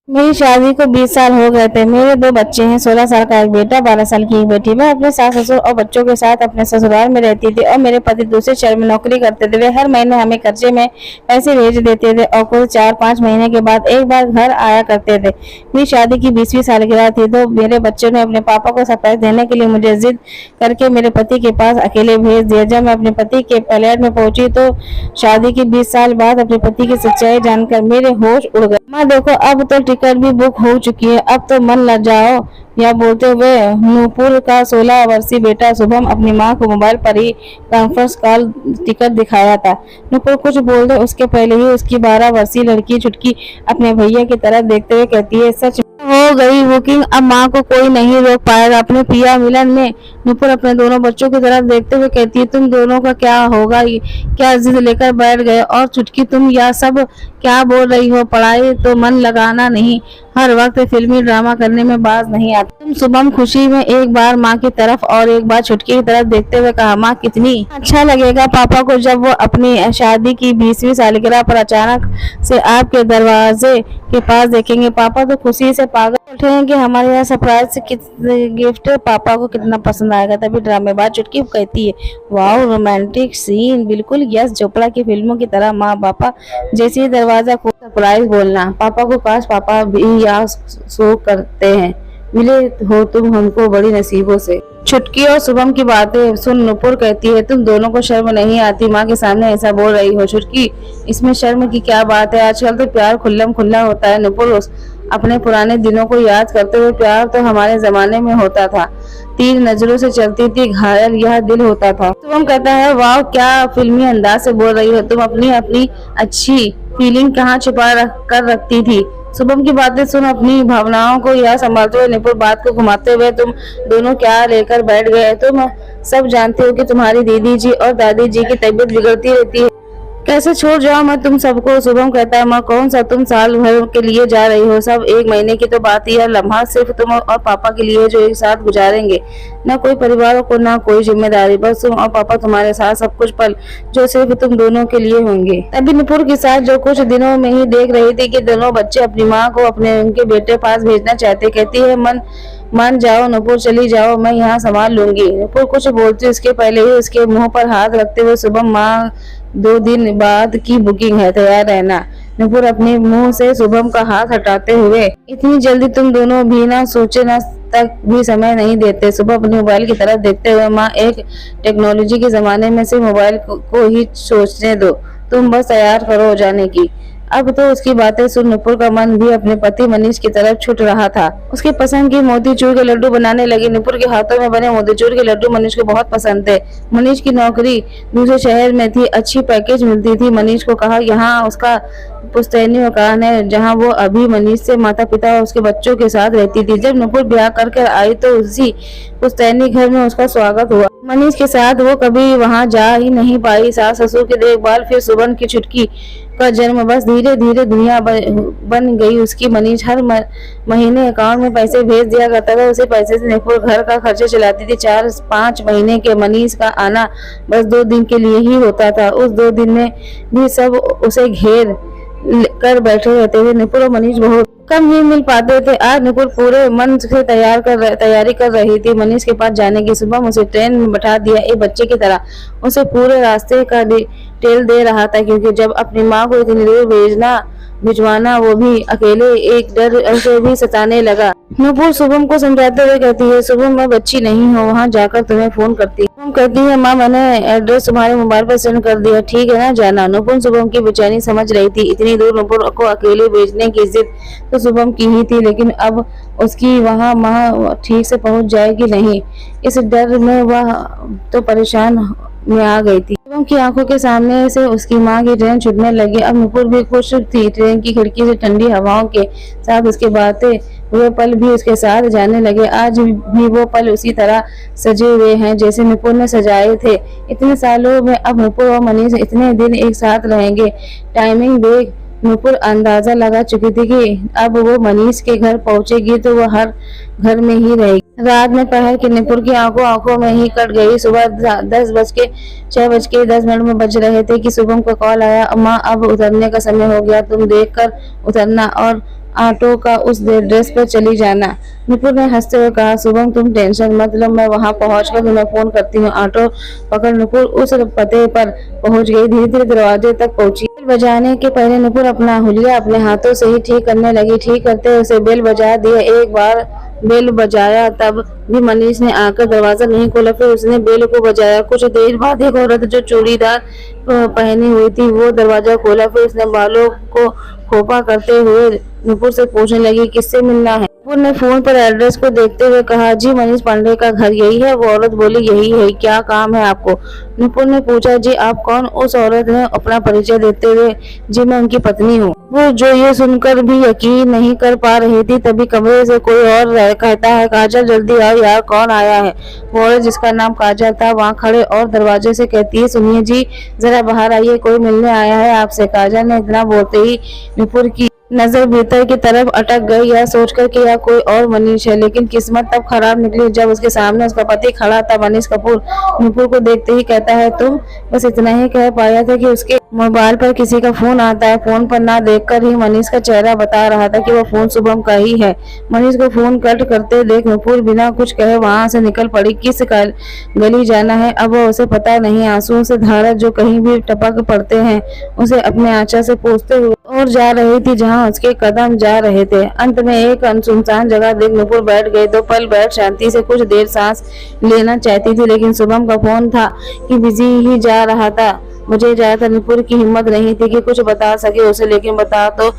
मेरी शादी को 20 साल हो गए थे। मेरे 2 बच्चे हैं, 16 साल का एक बेटा, 12 साल की एक बेटी। मैं अपने सास ससुर और बच्चों के साथ अपने ससुराल में रहती थी और मेरे पति दूसरे शहर में नौकरी करते थे। वे हर महीने हमें खर्चे में पैसे भेज देते थे और कुल 4-5 महीने के बाद एक बार घर आया करते थे। मेरी शादी की 20वीं सालगिरह थी तो मेरे बच्चों ने अपने पापा को सरप्राइज देने के लिए मुझे जिद करके मेरे पति के पास अकेले भेज दिया। जब मैं अपने पति के फ्लैट में पहुंची तो शादी के 20 साल बाद अपने पति की सच्चाई जानकर मेरे होश उड़ गए। माँ देखो, अब तो टिकट भी बुक हो चुकी है, अब तो मन लग जाओ। यह बोलते हुए नूपुर का 16 वर्षीय बेटा शुभम अपनी माँ को मोबाइल पर ही कॉन्फ्रेंस कॉल टिकट दिखाया था। नूपुर कुछ बोल दे उसके पहले ही उसकी 12 वर्षीय लड़की चुटकी अपने भैया की तरफ देखते हुए कहती है, सच हो गई बुकिंग, अब माँ को कोई नहीं रोक पाएगा अपने प्रिया मिलन में। नूपुर अपने दोनों बच्चों की तरफ देखते हुए कहती है, तुम दोनों का क्या होगा, क्या जिद लेकर बैठ गए? और चुटकी, तुम यह सब क्या बोल रही हो? पढ़ाई तो मन लगाना नहीं, हर वक्त फिल्मी ड्रामा करने में बाज नहीं आती तुम। शुभम खुशी में एक बार माँ की तरफ और एक बार छुटकी की तरफ देखते हुए कहा, माँ कितनी अच्छा लगेगा पापा को जब वो अपनी शादी की 20वीं सालगिरह पर अचानक से आपके दरवाजे के पास देखेंगे। पापा तो खुशी से पागल उठेंगे कि हमारे यहाँ सरप्राइज गिफ्ट पापा को कितना पसंद आएगा। तभी ड्रामेबाज चुटकी कहती है, वाह रोमांटिक सीन, बिल्कुल यश चोपड़ा की फिल्मों की तरह। माँ पापा जैसे ही दरवाजा खोल सरप्राइज बोलना, पापा को काश पापा भी यहाँ शो करते हैं, मिले हो तुम हमको बड़ी नसीबों से। छुटकी और शुभम की बातें सुन नूपुर कहती है, तुम दोनों को शर्म नहीं आती? माँ के सामने ऐसा बोल रही हो। छुटकी, इसमें शर्म की क्या बात है, आजकल तो प्यार खुल्लम खुल्ला होता है। नूपुर अपने पुराने दिनों को याद करते हुए, प्यार तो हमारे जमाने में होता था, तीर नजरों से चलती थी, घायल यह दिल होता था। शुभम कहता है, वाह क्या फिल्मी अंदाज से बोल रही हो तुम, अपनी अपनी अच्छी फीलिंग कहाँ छुपा कर रखती थी? शुभम की बातें सुन अपनी भावनाओं को यह संभालते हुए नूपुर बात को घुमाते हुए, तुम दोनों क्या लेकर बैठ गए? तुम सब जानते हो कि तुम्हारी दीदी जी और दादी जी की तबीयत बिगड़ती रहती है, कैसे छोड़ जाऊं मैं तुम सबको? शुभम कहता है, माँ कौन सा तुम साल भर के लिए जा रही हो, सब एक महीने की तो बात ही है। लम्हा सिर्फ तुम और पापा के लिए जो एक साथ गुजारेंगे, ना कोई परिवार को ना कोई जिम्मेदारी, बस तुम और पापा, तुम्हारे साथ सब कुछ पल जो सिर्फ तुम दोनों के लिए होंगे। तभी नूपुर के साथ जो कुछ दिनों में ही देख रही थी कि दोनों बच्चे अपनी माँ को अपने उनके बेटे पास भेजना चाहते, कहती है, मान जाओ नूपुर, चली जाओ, मैं यहाँ संभाल लूंगी। नूपुर कुछ बोलती उसके पहले ही उसके मुंह पर हाथ रखते हुए, शुभम माँ 2 दिन बाद की बुकिंग है, तैयार रहना। नूपुर अपने मुंह से शुभम का हाथ हटाते हुए, इतनी जल्दी तुम दोनों भी ना सोचे, ना तक भी समय नहीं देते। सुबह अपने मोबाइल की तरफ देखते हुए, माँ एक टेक्नोलॉजी के जमाने में से मोबाइल को ही सोचने दो, तुम बस तैयार करो जाने की। अब तो उसकी बातें सुन नूपुर का मन भी अपने पति मनीष की तरफ छूट रहा था। उसके पसंद की मोतीचूर के लड्डू बनाने लगी। नूपुर के हाथों में बने मोतीचूर के लड्डू मनीष को बहुत पसंद थे। मनीष की नौकरी दूसरे शहर में थी, अच्छी पैकेज मिलती थी। मनीष को कहा यहाँ उसका पुश्तैनी मकान है जहाँ वो अभी मनीष से माता पिता और उसके बच्चों के साथ रहती थी। जब नूपुर ब्याह कर आई तो उसी पुश्तैनी घर में उसका स्वागत हुआ। मनीष के साथ वो कभी वहाँ जा ही नहीं पाई। सास ससुर की देखभाल, फिर सुबह की छुटकी का जन्म, बस धीरे धीरे दुनिया बन गई उसकी। मनीष हर महीने अकाउंट में पैसे भेज दिया करता था। उसी पैसे से नूपुर घर का खर्चा चलाती थी। 4-5 महीने के मनीष का आना बस 2 दिन के लिए ही होता था। उस 2 दिन में भी सब उसे घेर कर बैठे रहते हुए नूपुर और मनीष बहुत कम ही मिल पाते थे। आज नूपुर पूरे मन से तैयारी कर रही थी मनीष के पास जाने की। सुबह उसे ट्रेन में बैठा दिया, एक बच्चे की तरह उसे पूरे रास्ते का डिटेल दे रहा था, क्योंकि जब अपनी माँ को इतनी दूर भिजवाना वो भी अकेले, एक डर उसे भी सताने लगा। नूपुर शुभम को समझाते हुए कहती है, शुभम मैं बच्ची नहीं हूँ, वहाँ जाकर तुम्हें फोन करती। शुभम कहती है, माँ मैंने एड्रेस तुम्हारे मोबाइल पर सेंड कर दिया, ठीक है ना जाना। नूपुर शुभम की बेचैनी समझ रही थी। इतनी दूर नूपुर को अकेले भेजने की जिद तो शुभम की ही थी, लेकिन अब उसकी वहाँ माँ ठीक से पहुँच जाएगी नहीं, इस डर में वह तो परेशान में आ गई थी। शुभम की आंखों के सामने से उसकी माँ की ट्रेन छूटने लगी। अब नूपुर भी खुश थी। ट्रेन की खिड़की से ठंडी हवाओं के साथ उसके बातें हुए पल भी उसके साथ जाने लगे। आज भी वो पल उसी तरह सजे हुए हैं जैसे नूपुर ने सजाए थे। इतने सालों में अब नूपुर और मनीष इतने दिन एक साथ रहेंगे। टाइमिंग देख नूपुर अंदाजा लगा चुकी थी कि अब वो मनीष के घर पहुंचेगी तो वो हर घर में ही रहेगी। रात में पहर की नूपुर की आंखों में ही कट गई। सुबह 6:10 में बज रहे थे कि शुभम का कॉल आया, माँ अब उतरने का समय हो गया, तुम देखकर उतरना और ऑटो का उस ड्रेस पर चली जाना। नुपुर ने हंसते हुए कहा, शुभम तुम टेंशन मत लो, मैं वहां पहुंचकर तुम्हें फोन करती हूँ। ऑटो पकड़ नुपुर उस पते पर पहुंच गई। धीरे धीरे दरवाजे तक पहुंची। बेल बजाने के पहले नुपुर अपना हुलिया अपने हाथों से ही ठीक करने लगी। ठीक करते उसे बेल बजा दिया। एक बार बेल बजाया तब भी मनीष ने आकर दरवाजा नहीं खोला। फिर उसने बेल को बजाया। कुछ देर बाद एक औरत जो चूड़ीदार पहनी हुई थी वो दरवाजा खोला। फिर उसने बालों को खोपा करते हुए नुपुर से पूछने लगी, किससे मिलना है? नुपुर ने फोन पर एड्रेस को देखते हुए कहा, जी मनीष पांडे का घर यही है। वो औरत बोली, यही है, क्या काम है आपको? नुपुर ने पूछा, जी आप कौन? उस औरत ने अपना परिचय देते हुए, जी मैं उनकी पत्नी हूँ। वो जो ये सुनकर भी यकीन नहीं कर पा रही थी, तभी कमरे से कोई और कहता है, काजल जल्दी आओ यार, कौन आया है? वो औरत जिसका नाम काजल था वहाँ खड़े और दरवाजे से कहती है, सुनिए जी जरा बाहर आइए, कोई मिलने आया है आपसे। काजल ने इतना बोलते ही नुपुर की नजर भीतर की तरफ अटक गई, यह सोचकर कि यह कोई और मनीष है। लेकिन किस्मत तब खराब निकली जब उसके सामने उसका पति खड़ा था, मनीष कपूर। नुपुर को देखते ही कहता है, तुम? बस इतना ही कह पाया था कि उसके मोबाइल पर किसी का फोन आता है। फोन पर ना देखकर ही मनीष का चेहरा बता रहा था कि वह फोन शुभम का ही है। मनीष को फोन कट करते देख नुपुर बिना कुछ कहे वहां से निकल पड़ी। किस गली जाना है अब उसे पता नहीं। आंसुओं से धारा जो कहीं भी टपक पड़ते हैं उसे अपने आंचल से पोंछते हुए और जा रही थी जहां उसके कदम जा रहे थे। अंत में एक सुनसान जगह देख नुपुर बैठ गई। 2 पल बैठ शांति से कुछ देर सांस लेना चाहती थी, लेकिन शुभम का फोन था कि बिजी ही जा रहा था। मुझे ज्यादा नुपुर की हिम्मत नहीं थी कि कुछ बता सके उसे, लेकिन बता तो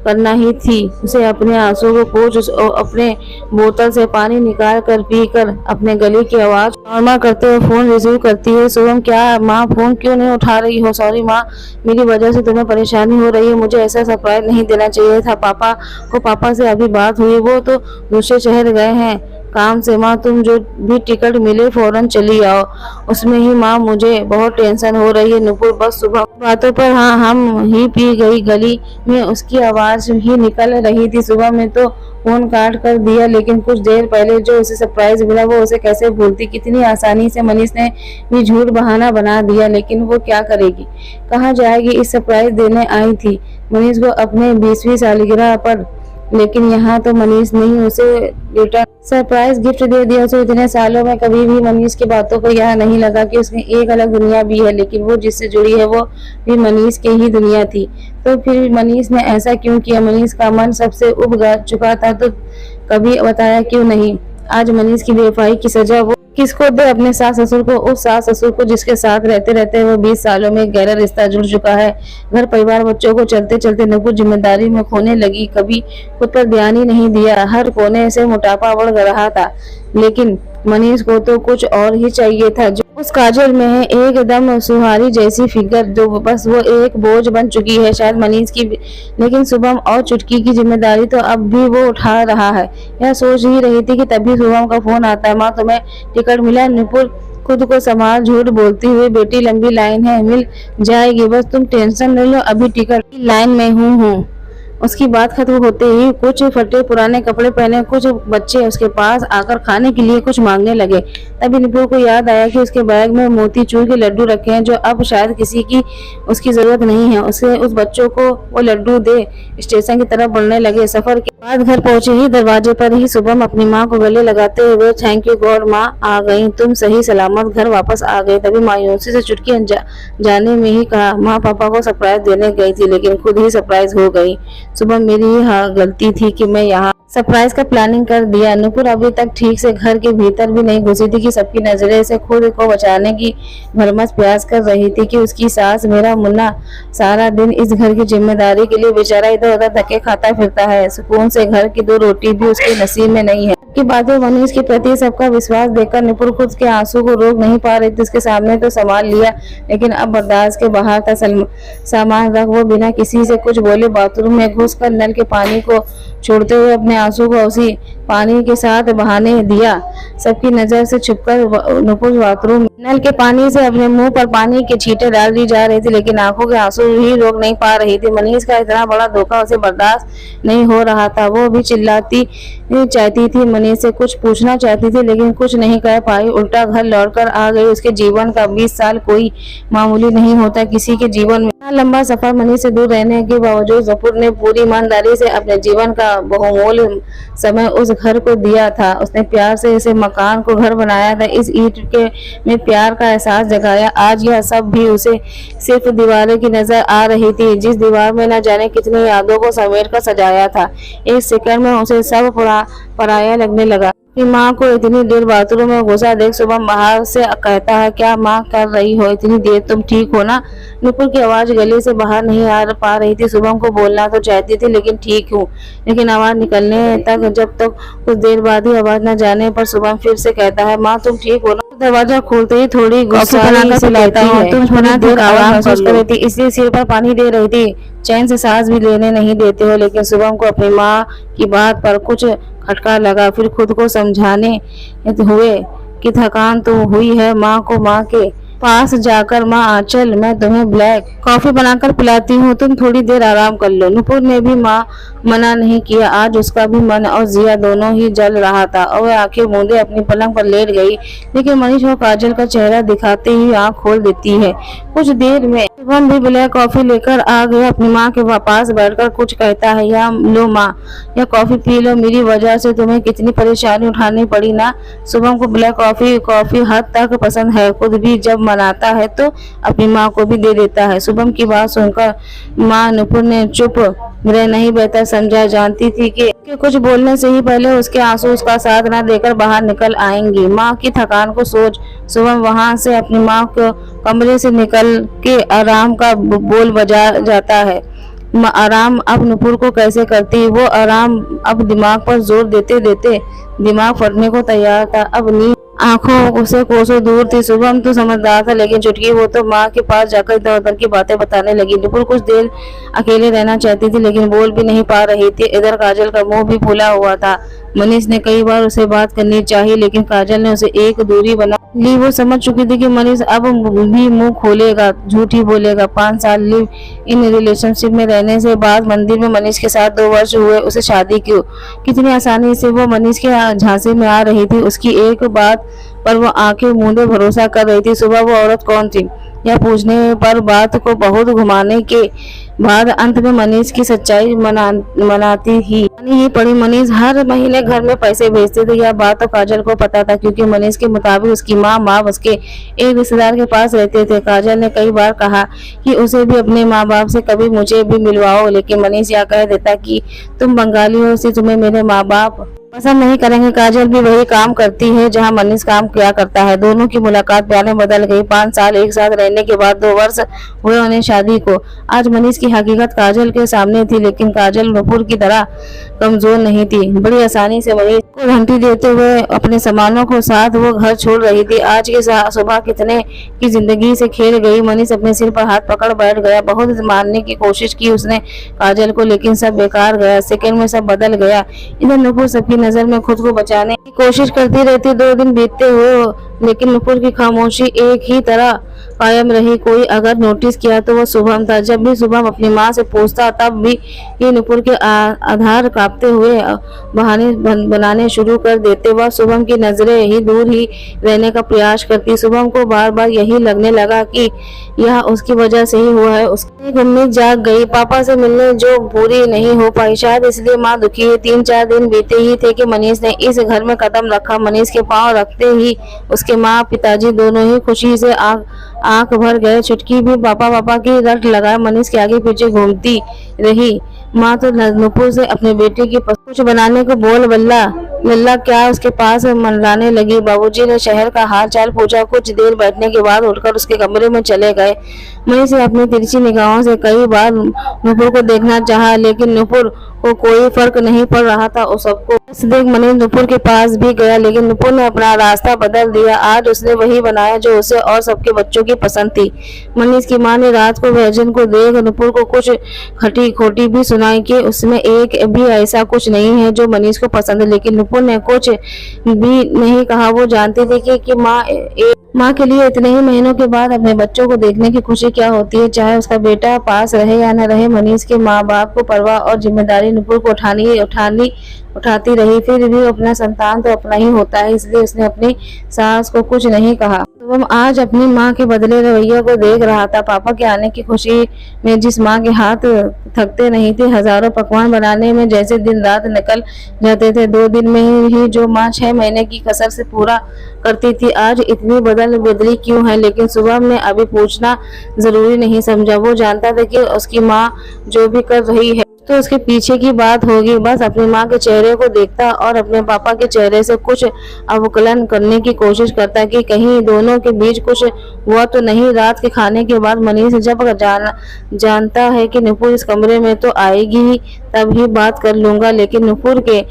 करना ही थी। उसे अपने आंसू को पोंछ अपने बोतल से पानी निकाल कर पीकर अपने गले की आवाज नॉर्मल करते हुए फोन रिसीव करती है। शुभम, क्या माँ? फोन क्यों नहीं उठा रही हो? सॉरी माँ, मेरी वजह से तुम्हें परेशानी हो रही है। मुझे ऐसा सरप्राइज नहीं देना चाहिए था। पापा से अभी बात हुई, वो तो दूसरे शहर गए हैं काम से। माँ तुम जो भी टिकट मिले फौरन चली आओ उसमें ही। माँ मुझे बहुत टेंशन हो रही है। नुपुर बस सुबह बातों पर हाँ हम ही पी गई। गली में उसकी आवाज ही निकल रही थी। सुबह में तो फोन काट कर दिया, लेकिन कुछ देर पहले जो उसे सरप्राइज मिला वो उसे कैसे भूलती। कितनी आसानी से मनीष ने भी झूठ बहाना बना दिया, लेकिन वो क्या करेगी, कहाँ जाएगी? इस सरप्राइज देने आई थी मनीष को अपने 20वीं सालगिरह पर, लेकिन यहाँ तो मनीष नहीं उसे रिटर्न सरप्राइज गिफ्ट दे दिया। उसे इतने सालों में कभी भी मनीष की बातों को यह नहीं लगा कि उसमें एक अलग दुनिया भी है, लेकिन वो जिससे जुड़ी है वो भी मनीष की ही दुनिया थी। तो फिर मनीष ने ऐसा क्यों किया? मनीष का मन सबसे उब चुका था तो कभी बताया क्यों नहीं? आज मनीष की बेवफाई की सजा वो किसको दे? अपने सास ससुर को। उस सास ससुर को जिसके साथ रहते रहते वो 20 सालों में गहरा रिश्ता जुड़ चुका है। घर परिवार बच्चों को चलते चलते नुपुर जिम्मेदारी में खोने लगी। कभी खुद पर ध्यान ही नहीं दिया। हर कोने से मोटापा बढ़ रहा था, लेकिन मनीष को तो कुछ और ही चाहिए था। जो उस काजल में है एकदम सुहारी जैसी फिगर, जो बस वो एक बोझ बन चुकी है शायद मनीष की। लेकिन शुभम और चुटकी की जिम्मेदारी तो अब भी वो उठा रहा है। यह सोच ही रही थी कि तभी शुभम का फोन आता है। माँ तुम्हें टिकट मिला? नुपुर खुद को संभाल झूठ बोलती हुई, बेटी लंबी लाइन है, मिल जाएगी, बस तुम टेंशन न लो, अभी टिकट की लाइन में हूँ। उसकी बात खत्म होते ही कुछ फटे पुराने कपड़े पहने कुछ बच्चे उसके पास आकर खाने के लिए कुछ मांगने लगे। तभी नुपुर को याद आया कि उसके बैग में मोतीचूर के लड्डू रखे हैं, जो अब शायद किसी की उसकी जरूरत नहीं है। उसे उस बच्चों को वो लड्डू दे स्टेशन की तरफ बढ़ने लगे। सफर के बाद घर पहुंचे ही दरवाजे पर ही शुभम अपनी माँ को गले लगाते हुए, थैंक यू गॉड माँ, आ गई तुम सही सलामत, घर वापस आ गई। तभी मायूसी से चुटकी जाने में ही कहा, माँ पापा को सरप्राइज देने गई थी, लेकिन खुद ही सरप्राइज हो गई। सुबह मेरी ही गलती थी कि मैं यहाँ सरप्राइज का प्लानिंग कर दिया। नुपुर अभी तक ठीक से घर के भीतर भी नहीं घुसी थी कि सबकी नजरें से खुद को बचाने की भरमस प्रयास कर रही थी कि उसकी सास मेरा मुन्ना सारा दिन इस घर की जिम्मेदारी के लिए बेचारा इधर उधर धक्के खाता फिरता है। सुकून से घर की 2 रोटी भी उसके नसीब में नहीं है। की बातें मनीष के प्रति सबका विश्वास देखकर नुपुर खुद के आंसू को रोक नहीं पा रही थी। उसके सामने तो संभाल लिया, लेकिन अब बर्दाश्त के बाहर था। सामान रख वो बिना किसी से कुछ बोले बाथरूम में घुसकर नल के पानी को छोड़ते हुए अपने आंसू को उसी पानी के साथ बहाने दिया। सबकी नजर से छुपकर नुपुर बाथरूम नल के पानी से अपने मुंह पर पानी के छींटे डाल दी जा रही थी, लेकिन आंखों के आंसू ही रोक नहीं पा रही थी। मनीष का इतना बड़ा धोखा उसे बर्दाश्त नहीं हो रहा था। वो भी चिल्लाती चाहती थी, मनीष से कुछ पूछना चाहती थी, लेकिन कुछ नहीं कह पाई। उल्टा घर लौटकर आ गई। उसके जीवन का 20 साल कोई मामूली नहीं होता। किसी के जीवन में लंबा सफर मनीष से दूर रहने के बावजूद नुपुर ने पूरी ईमानदारी से अपने जीवन का बहुमूल्य समय उस घर को दिया था। उसने प्यार से इस मकान को घर बनाया था, इस ईंट के में प्यार का एहसास जगाया। आज यह सब भी उसे सिर्फ दीवारें की नजर आ रही थी, जिस दीवार में न जाने कितनी यादों को समेट कर सजाया था। एक सेकंड में उसे सब पराया लगने लगा। कि माँ को इतनी देर बाथरूम में घुसा देख शुभम बाहर से कहता है, क्या माँ कर रही हो इतनी देर, तुम ठीक हो ना? नुपुर की आवाज गले से बाहर नहीं आ पा रही थी। शुभम को बोलना तो चाहती थी लेकिन ठीक हूँ, लेकिन आवाज निकलने तक जब तक कुछ देर बाद ही आवाज न जाने पर शुभम फिर से कहता है, माँ तुम ठीक हो ना? दरवाजा खोलते ही थोड़ी गुस्सा से लेता है, तुम थोड़ी देर आराम महसूस कर रही थी इसलिए सिर पर पानी दे रही थी, चैन से सांस भी लेने नहीं देते हो। लेकिन शुभम को अपनी माँ की बात पर कुछ खटका लगा, फिर खुद को समझाने हुए कि थकान तो हुई है, माँ को माँ के पास जाकर, माँ आंचल मैं तुम्हें ब्लैक कॉफी बनाकर पिलाती हूँ, तुम थोड़ी देर आराम कर लो। नुपुर ने भी मना नहीं किया। आज उसका भी मन और जिया दोनों ही जल रहा था और वह आंखें मूंदे अपनी पलंग पर लेट गई। लेकिन मनीष और काजल का चेहरा दिखाते ही आंख खोल देती है। कुछ देर में शुभम भी ब्लैक कॉफी लेकर आ गया। अपनी माँ के पास बैठकर कुछ कहता है, या लो माँ, यह कॉफी पी लो, मेरी वजह से तुम्हें कितनी परेशानी उठानी पड़ी ना। शुभम को ब्लैक कॉफी हद तक पसंद है, खुद भी जब मनाता है तो अपनी माँ को भी दे देता है। शुभम की बात सुनकर माँ नुपुर ने चुप रह नहीं बेहतर समझा, जानती थी कि कुछ बोलने से ही पहले उसके आंसू उसका साथ न देकर बाहर निकल आएंगी। माँ की थकान को सोच शुभम वहां से अपनी माँ को कमरे से निकल के आराम का बोल बजा जाता है। आराम अब नुपुर को कैसे करती, वो आराम अब दिमाग पर जोर देते देते दिमाग फटने को तैयार था। अब नींद आंखों से कोसों दूर थी। शुभम तो समझदार था लेकिन चुटकी वो तो माँ के पास जाकर इधर उधर की बातें बताने लगी। नुपुर कुछ देर अकेले रहना चाहती थी लेकिन बोल भी नहीं पा रही थी। इधर काजल का मुंह भी फूला हुआ था। मनीष ने कई बार उसे बात करनी चाहिए लेकिन काजल ने उसे एक दूरी बना ली। वो समझ चुकी थी कि मनीष अब भी मुंह खोलेगा, झूठ ही बोलेगा। 5 साल लिव इन रिलेशनशिप में रहने से बाद मंदिर में मनीष के साथ 2 वर्ष हुए, उसे शादी क्यों? कितनी आसानी से वो मनीष के झांसे में आ रही थी। उसकी एक बात पर वो आंखें मूंदे भरोसा कर रही थी। सुबह वो औरत कौन थी यह पूछने पर बात को बहुत घुमाने के बाद अंत में मनीष की सच्चाई मनाती ही पड़ी। मनीष हर महीने घर में पैसे भेजते थे। यह बात तो काजल को पता था क्योंकि मनीष के मुताबिक उसकी माँ उसके एक रिश्तेदार के पास रहते थे। काजल ने कई बार कहा कि उसे भी अपने माँ बाप से कभी मुझे भी मिलवाओ, लेकिन मनीष यह कह देता कि तुम बंगाली हो इसलिए तुम्हें मेरे माँ बाप पसंद नहीं करेंगे। काजल भी वही काम करती है जहां मनीष काम किया करता है। दोनों की मुलाकात प्यार में बदल गई। 5 साल एक साथ रहने के बाद 2 वर्ष हुए उन्हें शादी को। आज मनीष की हकीकत काजल के सामने थी लेकिन काजल नुपुर की तरह कमजोर नहीं थी। बड़ी आसानी से मनीष को घंटी देते हुए अपने सामानों को साथ वो घर छोड़ रही थी। आज की सुबह कितने की जिंदगी से खेल गई। मनीष अपने सिर पर हाथ पकड़ बैठ गया। बहुत मानने की कोशिश की उसने काजल को लेकिन सब बेकार गया। सेकंड में सब बदल गया। इधर नुपुर सबकी नजर में खुद को बचाने की कोशिश करती रहती। 2 दिन बीतते हुए लेकिन नुपुर की खामोशी एक ही तरह कायम रही। कोई अगर नोटिस किया तो वह शुभम था। जब भी शुभम अपनी माँ से पूछता तब भी ये नुपुर के आधार कांपते हुए बहाने बनाने शुरू कर देते। वह शुभम की नजरें ही दूर ही रहने का प्रयास करती। शुभम को बार बार यही लगने लगा कि यह उसकी वजह से ही हुआ है। उसकी एक उम्मीद जाग गई, पापा से मिलने जो पूरी नहीं हो पाई। शायद इसलिए माँ दुखी है। 3-4 दिन बीते ही थे कि मनीष ने इस घर में कदम रखा। मनीष के पांव रखते ही उसके माँ पिताजी दोनों ही खुशी से आंख भर गए। चुटकी भी पापा की रट लगाए मनीष के आगे पीछे घूमती रही। माँ तो नुपुर से अपने बेटे की कुछ बनाने को बोल लल्ला क्या उसके पास मंडराने लगी। बाबूजी ने शहर का हाल चाल पूछा। कुछ देर बैठने के बाद उठकर उसके कमरे में चले गए। मनीष ने अपनी तिरछी निगाहों से कई बार नुपुर को देखना चाहा लेकिन नुपुर को कोई फर्क नहीं पड़ रहा था। उस सबको देख मनीष नुपुर के पास भी गया लेकिन नुपुर ने अपना रास्ता बदल दिया। आज उसने वही बनाया जो उसे और सबके बच्चों की पसंद थी। मनीष की माँ ने रात को भजन को देख नुपुर को कुछ खटी खोटी भी सुनाई कि उसमें एक भी ऐसा कुछ नहीं है जो मनीष को पसंद है। लेकिन नुपुर ने कुछ भी नहीं कहा। वो जानती थी कि माँ के लिए इतने ही महीनों के बाद अपने बच्चों को देखने की खुशी क्या होती है, चाहे उसका बेटा पास रहे या न रहे। मनीष के माँ बाप को परवाह और जिम्मेदारी नुपुर को उठाती रही। फिर भी अपना संतान तो अपना ही होता है, इसलिए उसने अपनी सास को कुछ नहीं कहा। शुभम आज अपनी माँ के बदले रवैये को देख रहा था। पापा के आने की खुशी में जिस माँ के हाथ थकते नहीं थे हजारों पकवान बनाने में, जैसे दिन रात निकल जाते थे, 2 दिन में ही जो माँ 6 महीने की कसर से पूरा करती थी, आज इतनी बदली क्यों है। लेकिन शुभम ने अभी पूछना जरूरी नहीं समझा। वो जानता था कि उसकी माँ जो भी कर रही है तो उसके पीछे की बात होगी। बस अपनी माँ के चेहरे को देखता और अपने पापा के चेहरे से कुछ अवकलन करने की कोशिश करता कि कहीं दोनों के बीच कुछ हुआ तो नहीं। रात के खाने के बाद मनीष जब जानता है कि नुपुर इस कमरे में तो आएगी ही, तब ही बात कर लूंगा, लेकिन नुपुर के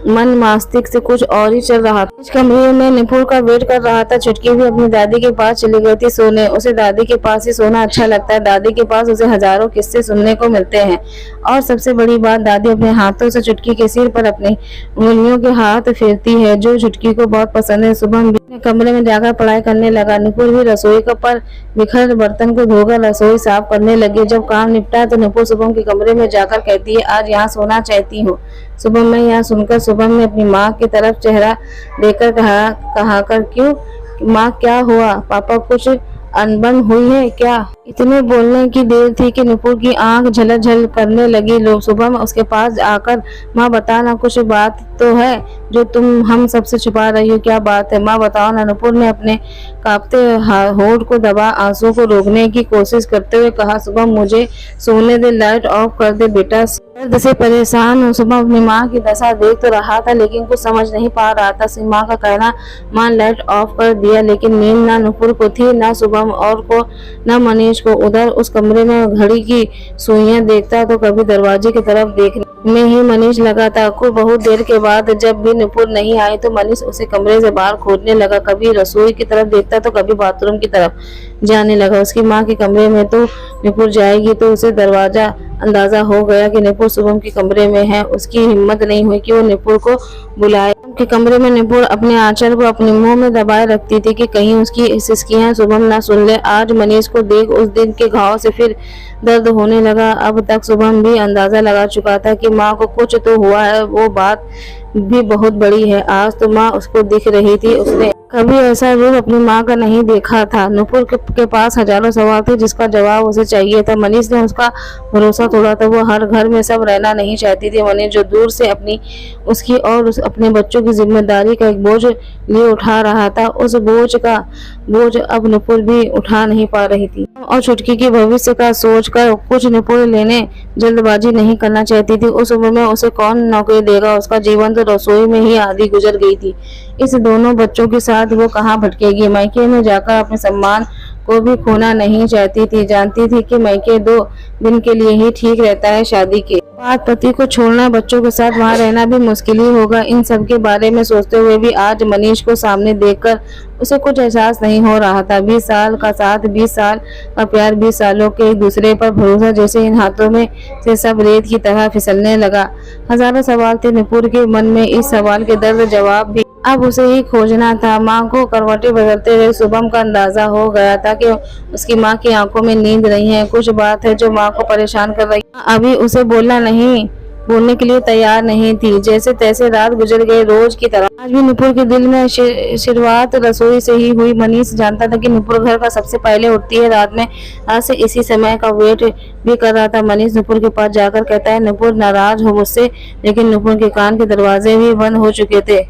मन मस्तिष्क से कुछ और ही चल रहा था। इस कमरे में नुपुर का वेट कर रहा था। चुटकी भी अपनी दादी के पास चली गई थी सोने। उसे दादी के पास ही सोना अच्छा लगता है। दादी के पास उसे हजारों किस्से सुनने को मिलते हैं, और सबसे बड़ी बात, दादी अपने हाथों से चुटकी के सिर पर अपनी उंगलियों के हाथ फेरती है, जो चुटकी को बहुत पसंद है। सुबह भी कमरे में जाकर पढ़ाई करने लगा। नुपुर भी रसोई का पर बिखर बर्तन को धोकर रसोई साफ करने लगी। जब काम निपटा तो नुपुर शुभम के कमरे में जाकर कहती है, आज यहाँ सोना चाहती हूँ। शुभम में यह सुनकर शुभम ने अपनी माँ की तरफ चेहरा देकर कहा कर, क्यों माँ, क्या हुआ? पापा कुछ अनबन हुई है क्या? इतने बोलने की देर थी कि नुपुर की आंख झलझल करने लगी। लोग शुभम उसके पास आकर, माँ बता ना, कुछ बात तो है जो तुम हम सबसे छुपा रही हो। क्या बात है माँ, बताओ ना। नुपुर ने अपने कांपते होठ को दबा आंसू को रोकने की कोशिश करते हुए कहा, शुभम मुझे सोने दे, लाइट ऑफ कर दे बेटा। दर्द से परेशान हूँ। शुभम अपनी माँ की दशा देख तो रहा था, लेकिन कुछ समझ नहीं पा रहा था। माँ का कहना माँ लाइट ऑफ कर दिया, लेकिन नींद ना नुपुर को थी, ना शुभम और को, ना मनीष को। उधर उस कमरे में घड़ी की सुइयां देखता तो कभी दरवाजे की तरफ देखने में ही मनीष लगा था। कुछ बहुत देर के बाद जब भी नुपुर नहीं आई तो मनीष उसे कमरे से बाहर खोजने लगा। कभी रसोई की तरफ देखता तो कभी बाथरूम की तरफ जाने लगा। उसकी माँ के कमरे में तो नुपुर जाएगी तो उसे अंदाजा हो गया कि नुपुर शुभम के कमरे में है। उसकी हिम्मत नहीं हुई कि वो नुपुर को बुलाए। के कमरे में नुपुर अपने आंचल को अपने मुंह में दबाए रखती थी कि कहीं उसकी सिसकियां शुभम ना सुन ले। आज मनीष को देख उस दिन के घाव से फिर दर्द होने लगा। अब तक शुभम भी अंदाजा लगा चुका था कि माँ को कुछ तो हुआ है। वो बात भी बहुत बड़ी है। आज तो माँ उसको दिख रही थी। उसने कभी ऐसा रूप अपनी माँ का नहीं देखा था। नुपुर के पास हजारों सवाल थे जिसका जवाब उसे चाहिए था। मनीष ने उसका भरोसा तोड़ा था। वो हर घर में सब रहना नहीं चाहती थी। मनीष जो दूर से उसकी और अपने बच्चों की जिम्मेदारी का एक बोझ लिए उठा रहा था, उस बोझ अब नुपुर भी उठा नहीं पा रही थी। और छुटकी के भविष्य का सोचकर कुछ नुपुर लेने जल्दबाजी नहीं करना चाहती थी। उस उम्र में उसे कौन नौकरी देगा? उसका जीवन तो रसोई में ही आधी गुजर गई थी। इस दोनों बच्चों के साथ वो कहाँ भटकेगी? मायके में जाकर अपने सम्मान को भी खोना नहीं चाहती थी। जानती थी कि मायके 2 दिन के लिए ही ठीक रहता है। शादी के बाद पति को छोड़ना, बच्चों के साथ वहां रहना भी मुश्किल ही होगा। इन सब के बारे में सोचते हुए भी आज मनीष को सामने देखकर उसे कुछ एहसास नहीं हो रहा था। 20 साल का साथ, 20 साल का प्यार, 20 सालों के एक दूसरे पर भरोसा, जैसे इन हाथों में से सब रेत की तरह फिसलने लगा। हजारों सवाल थे नुपुर के मन में। इस सवाल के दर्द जवाब भी अब उसे ही खोजना था। माँ को करवटें बदलते हुए शुभम का अंदाजा हो गया था कि उसकी माँ की आंखों में नींद नहीं है। कुछ बात है जो माँ को परेशान कर रही है। अभी उसे बोलने के लिए तैयार नहीं थी। जैसे तैसे रात गुजर गई रोज की तरह। आज भी नुपुर के दिल में शुरुआत रसोई से ही हुई। मनीष जानता था कि नुपुर घर का सबसे पहले उठती है रात में। आज से इसी समय का वेट भी कर रहा था। मनीष नुपुर के पास जाकर कहता है, नुपुर नाराज हो मुझसे? लेकिन नुपुर के कान के दरवाजे भी बंद हो चुके थे।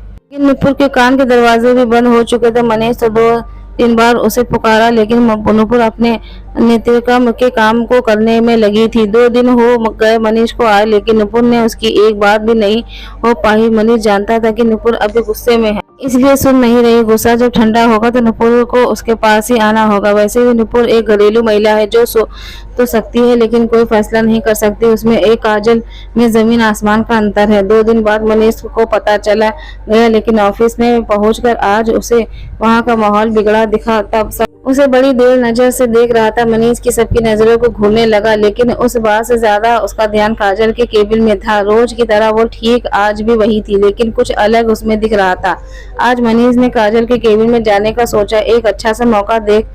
मनीष तो 2-3 बार उसे पुकारा, लेकिन नुपुर अपने नित्यक्रम के काम को करने में लगी थी। 2 दिन हो गए मनीष को आए, लेकिन नुपुर ने उसकी एक बात भी नहीं हो पाई। मनीष जानता था कि नुपुर अभी गुस्से में है, इसलिए सुन नहीं रही। गुस्सा जब ठंडा होगा तो नुपुर को उसके पास ही आना होगा। वैसे भी नुपुर एक घरेलू महिला है जो सो तो सकती है, लेकिन कोई फैसला नहीं कर सकती। उसमें एक काजल में जमीन आसमान का अंतर है। 2 दिन बाद मनीष को पता चला गया, लेकिन ऑफिस में पहुंचकर आज उसे वहां का माहौल बिगड़ा दिखा। तब उसे बड़ी देर नजर से देख रहा था। मनीष की सबकी नजरों को घूरने लगा, लेकिन उस बात से ज्यादा उसका ध्यान काजल के केबिन में था। रोज की तरह वो ठीक आज भी वही थी, लेकिन कुछ अलग उसमें दिख रहा था। आज मनीष ने काजल के केबिन में जाने का सोचा। एक अच्छा सा मौका देख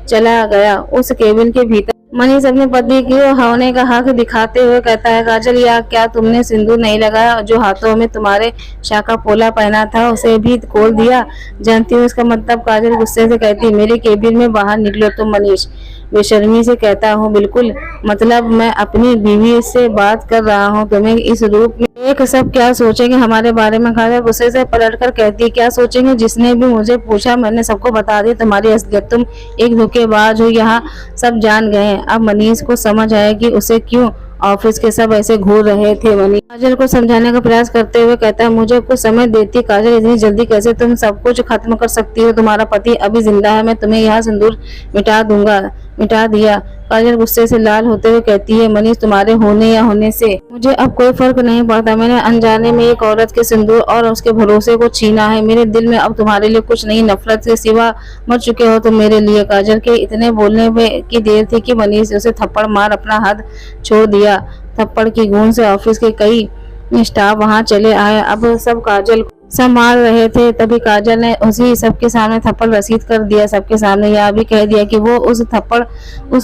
चला गया। उस केबिन के भीतर मनीष अपने पति की होने का हक दिखाते हुए कहता है, काजल या क्या तुमने सिंदूर नहीं लगाया? जो हाथों में तुम्हारे शाका पोला पहना था उसे भी खोल दिया? जानती हूँ इसका मतलब। काजल गुस्से से कहती, मेरे केबिन में बाहर निकलो तुम। मनीष बेशर्मी से कहता हूँ, बिल्कुल, मतलब मैं अपनी बीवी से बात कर रहा हूँ, तुम्हें इस रूप में देख सब क्या सोचेंगे हमारे बारे में? काजल गुस्से से पलटकर कहती, क्या सोचेंगे? जिसने भी मुझे पूछा मैंने सबको बता दी तुम्हारी असलियत। तुम एक धोखेबाज हो, यहाँ सब जान गए हैं। अब मनीष को समझ आया कि उसे क्यों ऑफिस के सब ऐसे घूर रहे थे। मनीष काजल को समझाने का प्रयास करते हुए कहता है, मुझे कुछ समय देती काजल, इतनी जल्दी कैसे तुम सब कुछ खत्म कर सकती हो? तुम्हारा पति अभी जिंदा है, मैं तुम्हें यह सिंदूर मिटा दिया। काजल गुस्से से लाल होते हुए कहती है, मनीष तुम्हारे होने या होने से मुझे अब कोई फर्क नहीं पड़ता। मैंने अनजाने में एक औरत के सिंदूर और उसके भरोसे को छीना है। मेरे दिल में अब तुम्हारे लिए कुछ नहीं, नफरत के सिवा मर चुके हो तुम मेरे लिए। काजल के इतने बोलने में की देर थी कि मनीष उसे थप्पड़ मार अपना हाथ छोड़ दिया। थप्पड़ की गूंज से ऑफिस के कई स्टाफ वहां चले आए। अब सब काजल को संभाल रहे थे। तभी काजल ने उसी सबके सामने थप्पड़ रसीद कर दिया। सबके सामने यह भी कह दिया कि वो उस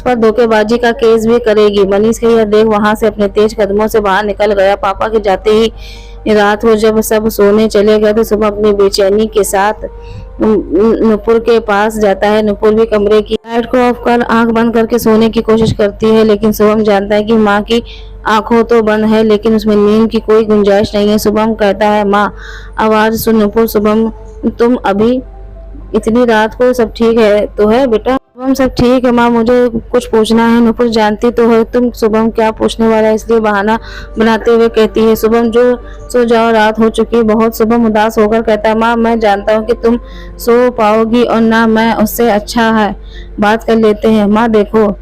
पर धोखेबाजी का केस भी करेगी। मनीष का यह देख वहां से अपने तेज कदमों से बाहर निकल गया। पापा के जाते ही रात को जब सब सोने चले गए तो सुबह अपनी बेचैनी के साथ नुपुर के पास जाता है। नुपुर भी कमरे की लाइट को ऑफ कर आंख बंद करके सोने की कोशिश करती है, लेकिन शुभम जानता है कि माँ की आंखों तो बंद है लेकिन उसमें नींद की कोई गुंजाइश नहीं है। शुभम कहता है, माँ, आवाज सुन। नुपुर, शुभम, तुम अभी इतनी रात को सब ठीक है तो है बेटा? शुभम, सब ठीक है माँ, मुझे कुछ पूछना है। नुपुर, जानती तो है तुम शुभम क्या पूछने वाला है, इसलिए बहाना बनाते हुए कहती है, शुभम जो सो जाओ, रात हो चुकी है बहुत। शुभम उदास होकर कहता है, माँ मैं जानता हूँ कि तुम सो पाओगी और ना मैं, उससे अच्छा है बात कर लेते हैं। माँ देखो,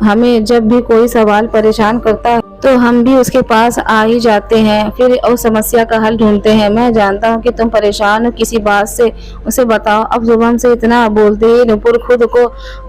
हमें जब भी कोई सवाल परेशान करता है तो हम भी उसके पास आ ही जाते हैं, फिर उस समस्या का हल ढूंढते हैं। मैं जानता हूँ कि तुम परेशान हो किसी बात से, उसे बताओ। अब जुबान से इतना बोलते ही नुपुर खुद को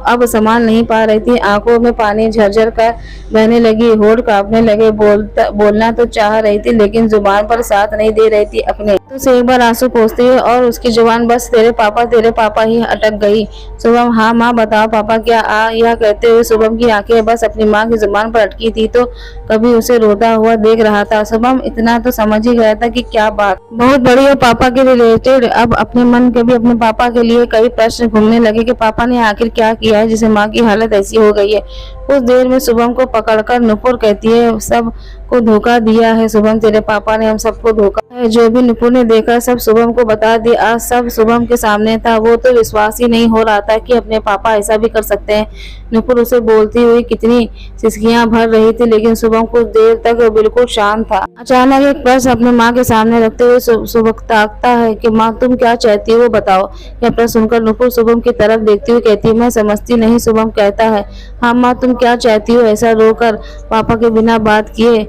अब संभाल नहीं पा रही थी। आंखों में पानी झरझर कर बहने लगी, होठ कांपने लगे। बोलना तो चाह रही थी लेकिन जुबान पर साथ नहीं दे रही थी अपने। तो से एक बार आंसू पोंछती हुई और उसकी जुबान बस तेरे पापा ही अटक गई। शुभम, हाँ माँ बताओ पापा क्या? यह कहते हुए शुभम की आंखें बस अपनी माँ की जुबान पर अटकी थी तो कभी उसे रोता हुआ देख रहा था। शुभम इतना तो समझ ही गया था कि क्या बात बहुत बड़ी है पापा के रिलेटेड। अब अपने मन के भी अपने पापा के लिए कई प्रश्न घूमने लगे कि पापा ने आखिर क्या किया है जिसे माँ की हालत ऐसी हो गई है। कुछ देर में शुभम को पकड़कर नुपुर कहती है, सब को धोखा दिया है शुभम, तेरे पापा ने हम सबको धोखा है। जो भी नुपुर ने देखा सब शुभम को बता दिया। आज सब शुभम के सामने था। वो तो विश्वास ही नहीं हो रहा था कि अपने पापा ऐसा भी कर सकते हैं। नुपुर उसे बोलती हुई कितनी सिसकियां भर रही थी लेकिन शुभम कुछ देर तक बिल्कुल शांत था। अचानक एक प्रश्न अपने माँ के सामने रखते हुए शुभम ताकता है कि माँ तुम क्या चाहती हो वो बताओ। यह प्रश्न सुनकर नुपुर शुभम की तरफ देखती हुई कहती है, मैं समझती नहीं। शुभम कहता है, हाँ माँ तुम क्या चाहती हो? ऐसा रोकर पापा के बिना बात किए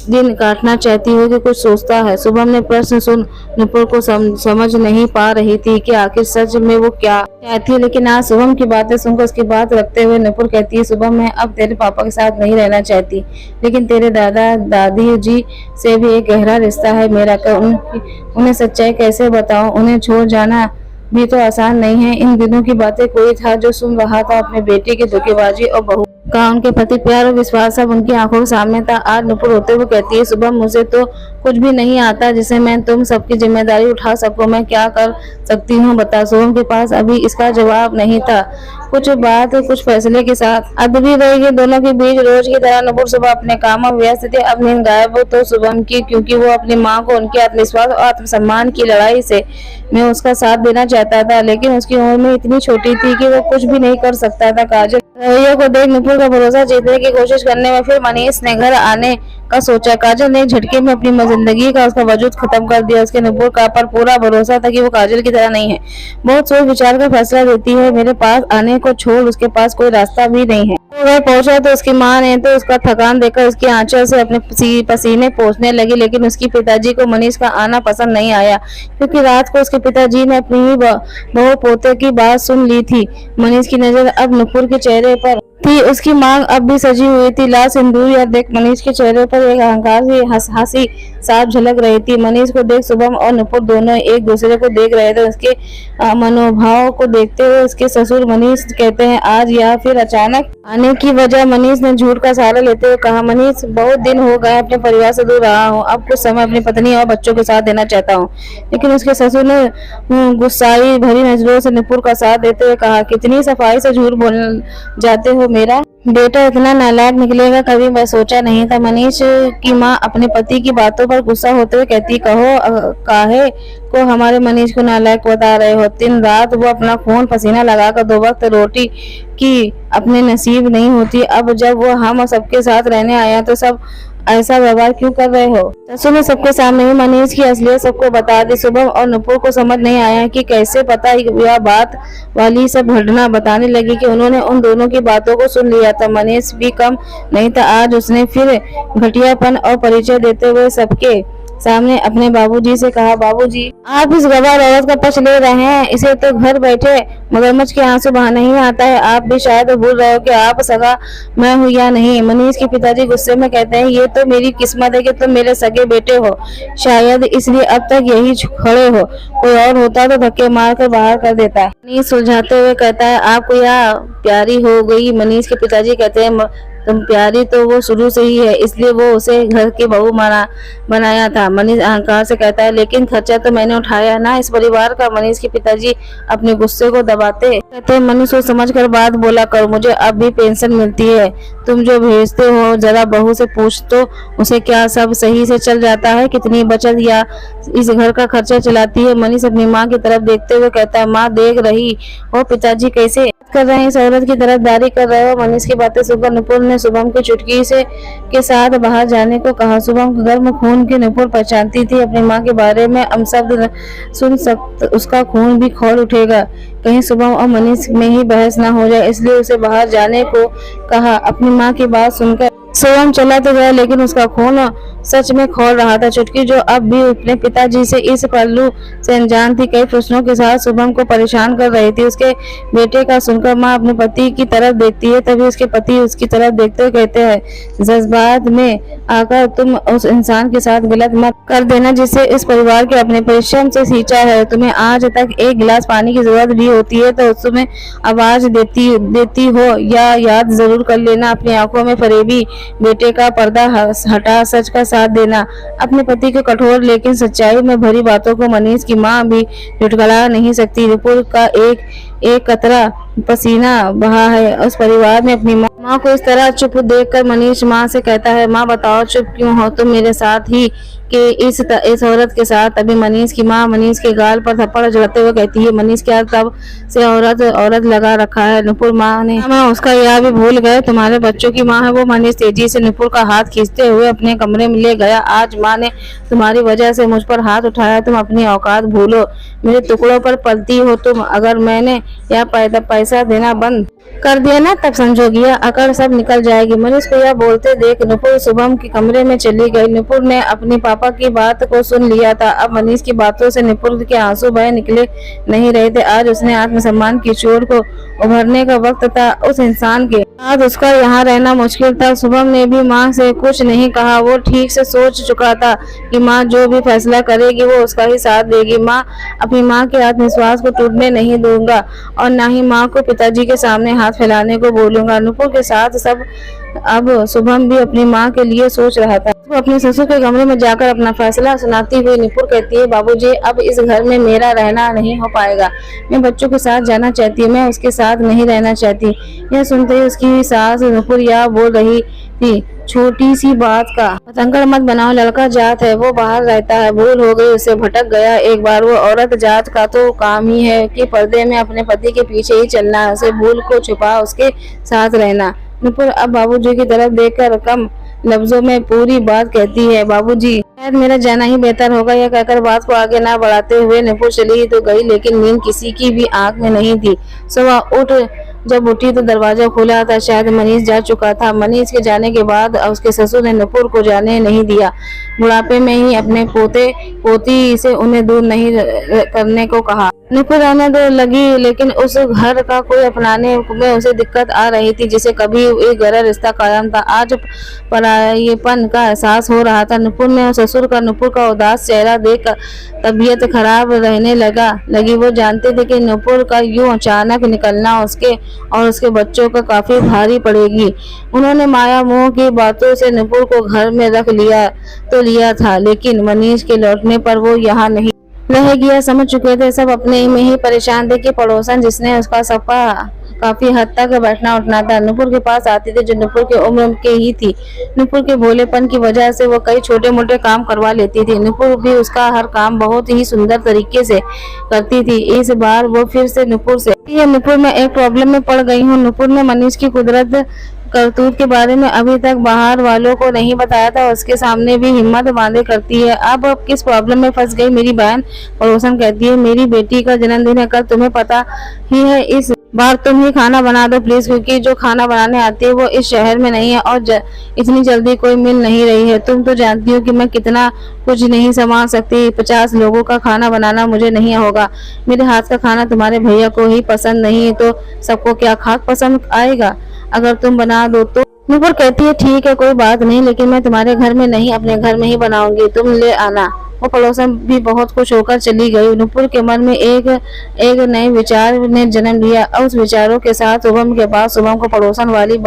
दिन काटना चाहती हो कि कुछ सोचता है? शुभम ने प्रश्न सुन नुपुर को समझ नहीं पा रही थी कि आखिर सच में वो क्या चाहती है। लेकिन आज शुभम की बातें सुनकर उसकी बात रखते हुए नुपुर कहती है, शुभम मैं अब तेरे पापा के साथ नहीं रहना चाहती लेकिन तेरे दादा दादी जी से भी एक गहरा रिश्ता है मेरा। उन्हें सच्चाई कैसे बताऊं? उन्हें छोड़ जाना भी तो आसान नहीं है। इन दिनों की बातें कोई था जो सुन रहा था अपने बेटे की धोखेबाजी और बहू का उनके प्रति प्यार और विश्वास सब उनकी आंखों के सामने था। आज नुपुर होते हुए कहती है, सुबह मुझे तो कुछ भी नहीं आता जिसे मैं तुम सबकी जिम्मेदारी उठा सकूं। मैं क्या कर सकती हूँ बता? शुभम के पास अभी इसका जवाब नहीं था। कुछ फैसले के साथ अदबी रहेगी दोनों के बीच। रोज की तरह नुपुर सुबह अपने कामों में व्यस्त थे। अब नींद गायब हो तो शुभम की, क्योंकि वो अपनी माँ को उनके आत्मविश्वास और आत्मसम्मान की लड़ाई से में उसका साथ देना चाहता था लेकिन उसकी उम्र में इतनी छोटी थी कि वो कुछ भी नहीं कर सकता था। काजल रवैया को देख नुपुर का भरोसा जीतने की कोशिश करने में फिर मनीष ने घर आने का सोचा। काजल ने एक झटके में अपनी जिंदगी का उसका वजूद खत्म कर दिया। उसके नुपुर का पर पूरा भरोसा था कि वो काजल की तरह नहीं है, बहुत सोच विचार कर फैसला देती है। मेरे पास आने को छोड़ उसके पास कोई रास्ता भी नहीं है। वो घर पहुंचा तो उसकी माँ ने तो उसका थकान देखकर उसकी आंचल से अपने पसीने पोंछने लगी लेकिन उसकी पिताजी को मनीष का आना पसंद नहीं आया क्योंकि रात को उसके पिताजी ने अपनी ही बहू पोते की बात सुन ली थी। मनीष की नजर अब नुपुर के चेहरे पर थी। उसकी मांग अब भी सजी हुई थी। लाल सिंदूर या देख मनीष के चेहरे पर एक अहंकार की हंसी साफ झलक रही थी। मनीष को देख शुभम और नुपुर दोनों एक दूसरे को देख रहे थे। उसके मनोभाव को देखते हुए उसके ससुर मनीष कहते हैं, आज या फिर अचानक आने की वजह। मनीष ने झूठ का सहारा लेते हुए कहा, मनीष बहुत दिन हो गए अपने परिवार से दूर रहा हूँ, अब कुछ समय अपनी पत्नी और बच्चों के साथ देना चाहता हूँ। लेकिन उसके ससुर ने गुस्साई भरी नजरों से नुपुर का साथ देते हुए कहा, कितनी सफाई से झूठ बोल जाते हो, मेरा बेटा इतना नालायक निकलेगा कभी मैं सोचा नहीं था। मनीष की माँ अपने पति की बातों पर गुस्सा होते हुए कहती, कहो काहे को हमारे मनीष को नालायक बता रहे हो। दिन रात वो अपना खून पसीना लगाकर 2 वक्त रोटी की अपने नसीब नहीं होती। अब जब वो हम सबके साथ रहने आया तो सब ऐसा व्यवहार क्यों कर रहे हो। ससुर ने सबके सामने ही मनीष की असलियत सबको बता दी। शुभम और नुपुर को समझ नहीं आया कि कैसे पता यह बात वाली सब घटना बताने लगी कि उन्होंने उन दोनों की बातों को सुन लिया था। मनीष भी कम नहीं था। आज उसने फिर घटियापन और परिचय देते हुए सबके सामने अपने बाबूजी से कहा, बाबूजी आप इस गवार औरत का पक्ष ले रहे हैं, इसे तो घर बैठे मगरमच्छ के आंसू बहा नहीं आता है। आप भी शायद भूल रहे हो कि आप सगा मैं हूँ या नहीं। मनीष के पिताजी गुस्से में कहते हैं, ये तो मेरी किस्मत है कि तुम मेरे सगे बेटे हो, शायद इसलिए अब तक यही खड़े हो, कोई और होता तो धक्के मार कर बाहर कर देता है। मनीष सुलझाते हुए कहता है, आपको यह प्यारी हो गई। मनीष के पिताजी कहते हैं, तुम प्यारी तो वो शुरू से ही है, इसलिए वो उसे घर की बहू बनाया था। मनीष अहंकार से कहता है, लेकिन खर्चा तो मैंने उठाया ना इस परिवार का। मनीष के पिताजी अपने गुस्से को दबाते कहते हैं, मनीष सोच समझ कर बात बोला करो, मुझे अब भी पेंशन मिलती है, तुम जो भेजते हो जरा बहू से पूछ तो उसे क्या सब सही से चल जाता है, कितनी बचत या इस घर का खर्चा चलाती है। मनीष अपनी माँ की तरफ देखते हुए कहता है, माँ देख रही हो पिताजी कैसे कर रहे हैं, इस औरत की तरफदारी कर रहे हो। मनीष की बातें सुनकर नुपुर ने शुभम की चुटकी से के साथ बाहर जाने को कहा। शुभम गर्म खून की नुपुर पहचानती थी अपनी माँ के बारे में। हम शब्द सुन सकते उसका खून भी खौल उठेगा, कहीं शुभम और मनीष में ही बहस न हो जाए, इसलिए उसे बाहर जाने को कहा। अपनी माँ की बात सुनकर शुभम चला तो गया, लेकिन उसका खून सच में खौल रहा था। चुटकी जो अब भी अपने पिताजी से इस पहलू से अनजान थी, कई प्रश्नों के साथ शुभम को परेशान कर रही थी। उसके बेटे का सुनकर माँ अपने पति की तरफ देखती है, तभी उसके पति उसकी तरफ देखते हुए कहते हैं, जज्बात में आकर तुम उस इंसान के साथ गलत मत कर देना जिससे इस परिवार के अपने परिश्रम से सींचा है। तुम्हें आज तक एक गिलास पानी की जरूरत भी होती है तो उसमें आवाज देती हो या याद जरूर कर लेना। अपनी आंखों में फरेबी बेटे का पर्दा हटा सच का साथ देना। अपने पति के कठोर लेकिन सच्चाई में भरी बातों को मनीष की माँ भी झुठला नहीं सकती। नुपुर का एक कतरा पसीना बहा है उस परिवार में। अपनी माँ को इस तरह चुप देखकर मनीष माँ से कहता है, माँ बताओ चुप क्यों हो तुम मेरे साथ ही कि इस औरत के साथ। अभी मनीष की माँ मनीष के गाल पर थप्पड़ जड़ते हुए कहती है, मनीष क्या तब से औरत लगा रखा है। नुपुर माँ ने मैं उसका यह भी भूल गए, तुम्हारे बच्चों की माँ है वो। मनीष तेजी से नुपुर का हाथ खींचते हुए अपने कमरे में ले गया। आज माँ ने तुम्हारी वजह से मुझ पर हाथ उठाया, तुम अपनी औकात भूलो, मेरे टुकड़ों पर पलती हो तुम। अगर मैंने यह पैसा देना बंद कर दिया ना तब समझोगी यह अकड़ सब निकल जाएगी। मनीष को यह बोलते देख नुपुर शुभम के कमरे में चली गई। नुपुर ने अपने पापा की बात को सुन लिया था। अब मनीष की बातों से नुपुर के आंसू बह निकले नहीं रहे थे। आज उसने आत्मसम्मान की चोट को उभरने का वक्त था। उस इंसान के आज उसका यहाँ रहना मुश्किल था। शुभम ने भी माँ से कुछ नहीं कहा। वो ठीक से सोच चुका था कि माँ जो भी फैसला करेगी वो उसका ही साथ देगी। माँ अपनी माँ के आत्मविश्वास को टूटने नहीं दूंगा और न ही माँ को पिताजी के सामने हाथ फैलाने को बोलूंगा। नुपुर के साथ सब अब शुभम भी अपनी माँ के लिए सोच रहा था। वो अपने ससुर के कमरे में जाकर अपना फैसला सुनाती हुई नुपुर कहती है, बाबूजी अब इस घर में मेरा रहना नहीं हो पाएगा। मैं बच्चों के साथ जाना चाहती हूँ, मैं उसके साथ नहीं रहना चाहती। यह सुनते ही उसकी सास नुपुर यह बोल रही थी, छोटी सी बात का पतंगड़ मत बनाओ, लड़का जात है वो बाहर रहता है, भूल हो गई उसे भटक गया एक बार। वो औरत जात का तो काम ही है कि पर्दे में अपने पति के पीछे ही चलना है, उसे भूल को छुपा उसके साथ रहना। नुपुर अब बाबूजी की तरफ देखकर कम लफ्जों में पूरी बात कहती है, बाबूजी शायद मेरा जाना ही बेहतर होगा। यह कहकर बात को आगे ना बढ़ाते हुए नुपुर चली तो गई, लेकिन नींद किसी की भी आंख में नहीं थी। सुबह जब उठी तो दरवाजा खुला था, शायद मनीष जा चुका था। मनीष के जाने के बाद उसके ससुर ने नुपुर को जाने नहीं दिया। बुढ़ापे में ही अपने पोते पोती से उन्हें दूर नहीं करने को कहा। नुपुर रहने दो लगी, लेकिन उस घर का कोई अपनाने में उसे दिक्कत आ रही थी। जिसे कभी एक गहरा रिश्ता कायम था, आज परायेपन का एहसास हो रहा था। नुपुर ने ससुर का नुपुर का उदास चेहरा देख तबीयत खराब रहने लगी। वो जानते थे कि नुपुर का यूं अचानक निकलना उसके और उसके बच्चों का काफी भारी पड़ेगी। उन्होंने माया मोह की बातों से नुपुर को घर में रख लिया था, लेकिन मनीष के लौटने पर वो यहाँ नहीं रह गया। समझ चुके थे सब, अपने में ही परेशान थे कि पड़ोसन जिसने उसका सबका काफी हद तक बैठना उठना था, नुपुर के पास आती थी, जो नुपुर के उम्र के ही थी। नुपुर के भोलेपन की वजह से वो कई छोटे मोटे काम करवा लेती थी। नुपुर भी उसका हर काम बहुत ही सुंदर तरीके से करती थी। इस बार वो फिर से नुपुर से नुपुर मैं एक प्रॉब्लम में पड़ गई हूँ। नुपुर ने मनीष की कुदरत करतूत के बारे में अभी तक बाहर वालों को नहीं बताया था। उसके सामने भी हिम्मत बांधे करती है। अब किस प्रॉब्लम में फंस गई मेरी बहन? पड़ोसन कहती है, मेरी बेटी का जन्मदिन है कल, तुम्हें पता ही है। इस बार तुम ही खाना बना दो प्लीज, क्योंकि जो खाना बनाने आती है वो इस शहर में नहीं है और इतनी जल्दी कोई मिल नहीं रही है। तुम तो जानती हो कि मैं कितना कुछ नहीं संभाल सकती। 50 लोगों का खाना बनाना मुझे नहीं होगा। मेरे हाथ का खाना तुम्हारे भैया को ही पसंद नहीं है तो सबको क्या खाक पसंद आएगा? अगर तुम बना दो तो। नुपुर कहती है, ठीक है कोई बात नहीं, लेकिन मैं तुम्हारे घर में नहीं अपने घर में ही बनाऊंगी, तुम ले आना। वो पड़ोसन भी बहुत खुश होकर चली गई। नुपुर के मन में एक नए विचार ने जन्म लिया। और उस विचारों के साथ शुभम के पास शुभम को पड़ोसन वाली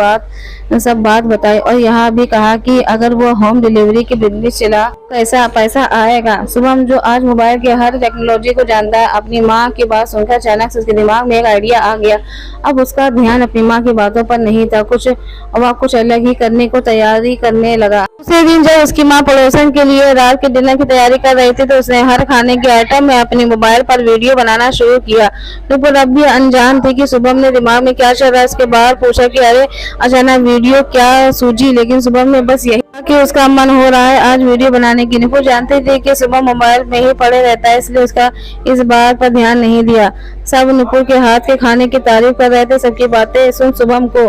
सब बात बताई और यहाँ भी कहा कि अगर वो होम डिलीवरी की बिजनेस चला पैसा आएगा। शुभम जो आज मोबाइल के हर टेक्नोलॉजी को जानता है, अपनी माँ की बात सुनकर अचानक से उसके दिमाग में एक आइडिया आ गया। अब उसका ध्यान अपनी माँ की बातों पर नहीं था, कुछ अलग ही करने को तैयारी करने लगा। उसी दिन जब उसकी माँ पड़ोसन के लिए रात के डिनर की तैयारी कर रही थी तो उसने हर खाने के आइटम में अपने मोबाइल पर वीडियो बनाना शुरू किया। नुपुर अब भी अनजान थी कि शुभम ने दिमाग में क्या चल रहा है। इसके बाद पूछा कि अरे अचानक वीडियो क्या सूझी, लेकिन शुभम ने बस यही कहा कि उसका मन हो रहा है आज वीडियो बनाने की। नुपुर जानते थे कि शुभम मोबाइल में ही पड़े रहता है, इसलिए उसका इस बात पर ध्यान नहीं दिया। सब नुपुर के हाथ के खाने की तारीफ कर रहे थे। सबकी बातें सुन शुभम को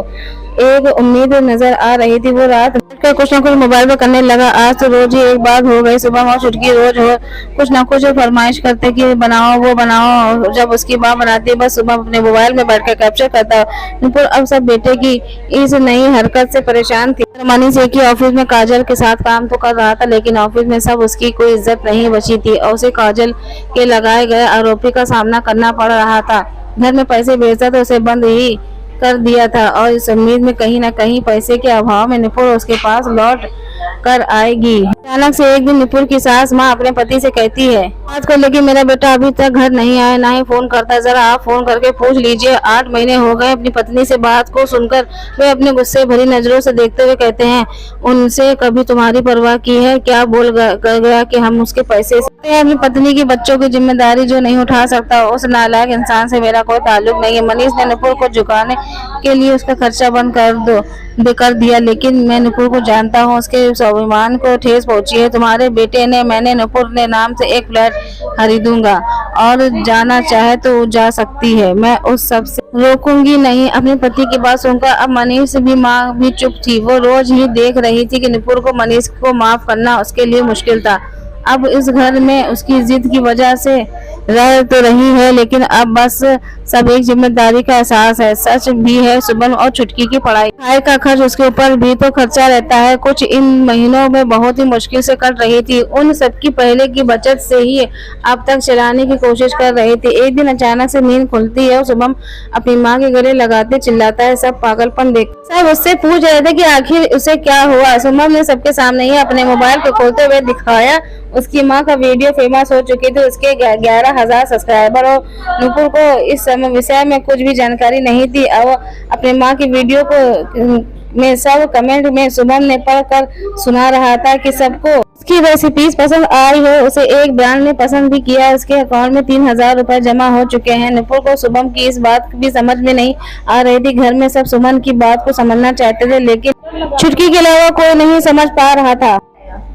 एक उम्मीद नजर आ रही थी। वो रात भर कुछ न कुछ मोबाइल पर करने लगा। आज तो रोज ही एक बात हो गई। शुभम और छुटकी रोज कुछ न कुछ फरमाइश करते कि बनाओ वो बनाओ। जब उसकी माँ बनाती बस शुभम अपने मोबाइल में बैठकर कैप्चर करता। नुपुर अब सब बेटे की इस नई हरकत से परेशान थी। मनीष एक ही ऑफिस में काजल के साथ काम तो कर रहा था, लेकिन ऑफिस में सब उसकी कोई इज्जत नहीं बची थी और उसे काजल के लगाए गए आरोपी का सामना करना पड़ रहा था। घर में पैसे भेजता तो उसे बंद ही कर दिया था और इस उम्मीद में कहीं न कहीं पैसे के अभाव में नुपुर उसके पास लौट कर आएगी। अचानक से एक दिन नुपुर की सास माँ अपने पति से कहती है, बात को लेकर मेरा बेटा अभी तक घर नहीं आया, ना ही फोन करता, जरा आप फोन करके पूछ लीजिए। 8 महीने हो गए। अपनी पत्नी से बात को सुनकर वे अपने गुस्से भरी नजरों से देखते हुए कहते हैं, उनसे कभी तुम्हारी परवाह की है? क्या बोल गया कि हम उसके पैसे से अपनी पत्नी की बच्चों की जिम्मेदारी जो नहीं उठा सकता, उस नालायक इंसान से मेरा कोई ताल्लुक नहीं है। मनीष ने नुपुर को झुकाने के लिए उसका खर्चा बंद कर दिया, लेकिन मैं नुपुर को जानता हूँ, उसके स्वाभिमान को ठेस पहुंची है। तुम्हारे बेटे ने मैंने नुपुर ने नाम से एक फ्लैट खरीदूंगा और जाना चाहे तो जा सकती है, मैं उस सब से रोकूंगी नहीं। अपने पति की बात सुनकर अब मनीष भी माँ भी चुप थी। वो रोज ही देख रही थी कि नुपुर को मनीष को माफ करना उसके लिए मुश्किल था। अब इस घर में उसकी जिद की वजह से रह तो रही है, लेकिन अब बस सब एक जिम्मेदारी का एहसास है। सच भी है शुभम और छुटकी की पढ़ाई का खर्च उसके ऊपर भी तो खर्चा रहता है। कुछ इन महीनों में बहुत ही मुश्किल से कट रही थी। उन सबकी पहले की बचत से ही अब तक चलाने की कोशिश कर रही थी। एक दिन अचानक से नींद खुलती है और शुभम अपनी माँ के गले लगाते चिल्लाता है। सब पागलपन देख सब उससे पूछ रहे थे कि आखिर उसे क्या हुआ। शुभम ने सबके सामने ही अपने मोबाइल को खोलते हुए दिखाया। उसकी माँ का वीडियो फेमस हो चुकी थी, उसके 11,000 सब्सक्राइबर और नुपुर को इस विषय में कुछ भी जानकारी नहीं थी। और अपने माँ की वीडियो को में सब कमेंट में शुभम ने पढ़कर सुना रहा था कि सबको उसकी रेसिपीज पसंद आई है। उसे एक ब्रांड ने पसंद भी किया। उसके अकाउंट में 3,000 रुपए जमा हो चुके हैं। नुपुर को शुभम की इस बात भी समझ में नहीं आ रही थी। घर में सब सुमन की बात को समझना चाहते थे, लेकिन छुटकी के अलावा कोई नहीं समझ पा रहा था।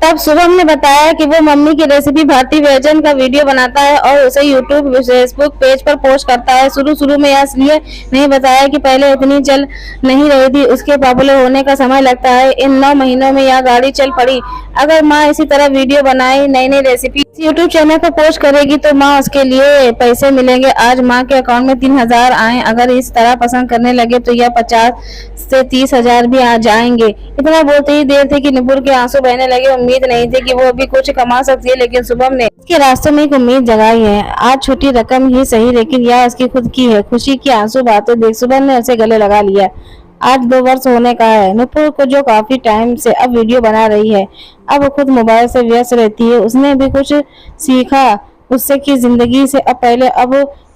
तब शुभम ने बताया कि वो मम्मी की रेसिपी भारतीय व्यंजन का वीडियो बनाता है और उसे यूट्यूब फेसबुक पेज पर पोस्ट करता है। शुरू में यह इसलिए नहीं बताया कि पहले इतनी चल नहीं रही थी, उसके पॉपुलर होने का समय लगता है। इन 9 महीनों में यह गाड़ी चल पड़ी। अगर माँ इसी तरह वीडियो बनाए नई नई रेसिपी यूट्यूब चैनल पर पोस्ट करेगी तो माँ उसके लिए पैसे मिलेंगे। आज माँ के अकाउंट में 3,000 आए। अगर इस तरह पसंद करने लगे तो यह 50 से 30,000 भी आ जाएंगे। इतना बोलते ही देर थे कि नुपुर के आंसू बहने लगे। उम्मीद नहीं थी कि वो भी कुछ कमा सकती है, लेकिन शुभम ने उसके रास्ते में एक उम्मीद जगाई है। आज छोटी रकम ही सही, लेकिन यह उसकी खुद की है। खुशी की आंसू बातें देख शुभम ने उसे गले लगा लिया। आज 2 वर्ष होने का है नुपुर को, जो काफी टाइम से अब वीडियो बना रही है। अब वो खुद मोबाइल से व्यस्त रहती है। उसने भी कुछ सीखा उससे की जिंदगी से। अब पहले अब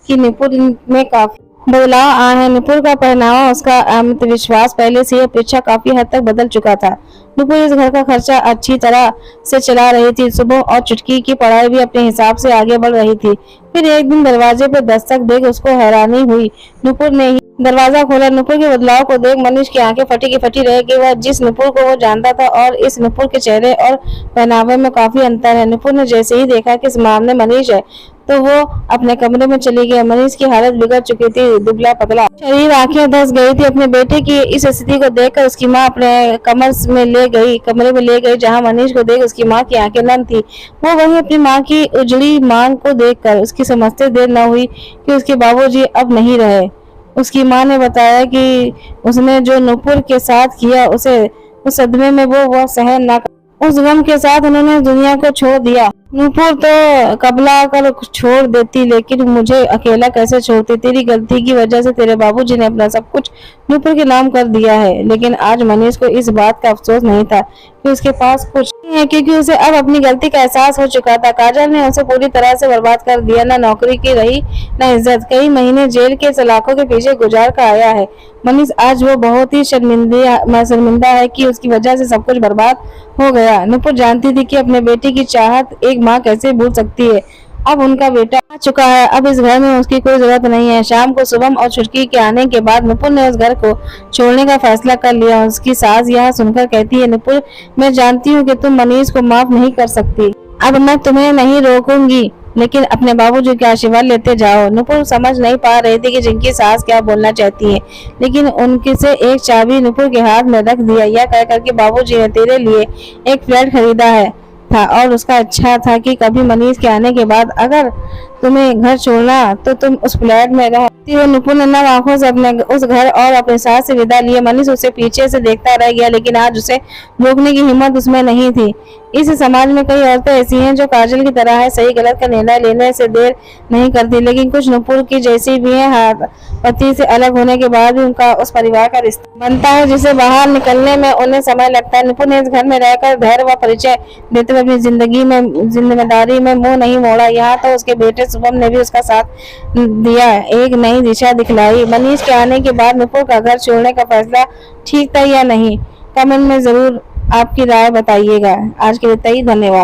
की नुपुर में काफी बदलाव आए हैं। नुपुर का पहनावा, उसका आत्मविश्वास पहले से अपेक्षा काफी हद तक बदल चुका था। नुपुर इस घर का खर्चा अच्छी तरह से चला रही थी। सुबह और चुटकी की पढ़ाई भी अपने हिसाब से आगे बढ़ रही थी। फिर एक दिन दरवाजे पर दस्तक देख उसको हैरानी हुई। नुपुर ने ही दरवाजा खोला। नुपुर के बदलाव को देख मनीष की आंखें फटी की फटी रह गई। वह जिस नुपुर को वो जानता था और इस नुपुर के चेहरे और पहनावे में काफी अंतर है। नुपुर ने जैसे ही देखा कि सामने मनीष है तो वो अपने कमरे में चली गई। मनीष की हालत बिगड़ चुकी थी, दुबला पतला शरीर, आंखें धंस गई थी। अपने बेटे की इस स्थिति को देखकर उसकी माँ अपने कमरे में ले गई जहाँ मनीष को देख उसकी माँ की आंखें नम थी। वो वहीं अपनी माँ की उजड़ी मांग को देखकर उसकी समझते देर न हुई कि उसके बाबूजी अब नहीं रहे। उसकी माँ ने बताया कि उसने जो नुपुर के साथ किया उसे उस सदमे में वो सहन न कर, उस गम के साथ उन्होंने दुनिया को छोड़ दिया। नुपुर तो कबला कर छोड़ देती, लेकिन मुझे अकेला कैसे छोड़ती? तेरी गलती की वजह से तेरे बाबूजी ने अपना सब कुछ नुपुर के नाम कर दिया है। लेकिन आज मनीष को इस बात का अफसोस नहीं था कि उसके पास कुछ नहीं है, क्योंकि उसे अब अपनी गलती का एहसास हो चुका था। काजल ने उसे पूरी तरह से बर्बाद कर दिया। न नौकरी की रही न इज्जत। कई महीने जेल के सलाखों के पीछे गुजार कर आया है मनीष। आज वो बहुत ही शर्मिंदा है कि उसकी वजह से सब कुछ बर्बाद हो गया। नुपुर जानती थी कि अपने बेटे की चाहत एक माँ कैसे भूल सकती है। अब उनका बेटा आ चुका है। अब इस घर में उसकी कोई जरूरत नहीं है। शाम को शुभम और छुटकी के आने के बाद नुपुर ने उस घर को छोड़ने का फैसला कर लिया। उसकी सास यह सुनकर कहती है, नुपुर मैं जानती हूँ कि तुम मनीष को माफ नहीं कर सकती। अब मैं तुम्हें नहीं रोकूंगी, लेकिन अपने बाबूजी के आशीर्वाद लेते जाओ। नुपुर समझ नहीं पा रही थी कि जिनकी सास क्या बोलना चाहती है, लेकिन उनकी से एक चाबी नुपुर के हाथ में रख दिया। यह कहकर कि बाबूजी ने तेरे लिए एक फ्लैट खरीदा है था और उसका अच्छा था कि कभी मनीष के आने के बाद अगर तुम्हें घर छोड़ना तो तुम उस फ्लैट में रह। नुपुर ने नम आंखों से अपने उस घर और अपने सास से विदा लिए। मनीष उसे पीछे से देखता रह गया, लेकिन आज उसे रोकने की हिम्मत उसमें नहीं थी। इस समाज में कई औरतें ऐसी हैं जो काजल की तरह है, सही गलत का निर्णय लेने से देर नहीं करती, लेकिन कुछ नुपुर की जैसी भी है। पति से अलग होने के बाद भी उनका उस परिवार का रिश्ता बनता है जिसे बाहर निकलने में उन्हें समय लगता है। नुपुर ने इस घर में रहकर धैर्य व परिचय देते हुए अपनी जिम्मेदारी में मुंह नहीं मोड़ा। यहाँ तो उसके बेटे शुभम ने भी उसका साथ दिया, एक नई दिशा दिखलाई। मनीष के आने के बाद नुपुर का घर छोड़ने का फैसला ठीक था या नहीं, कमेंट में जरूर आपकी राय बताइएगा। आज के लिए इतना ही, धन्यवाद।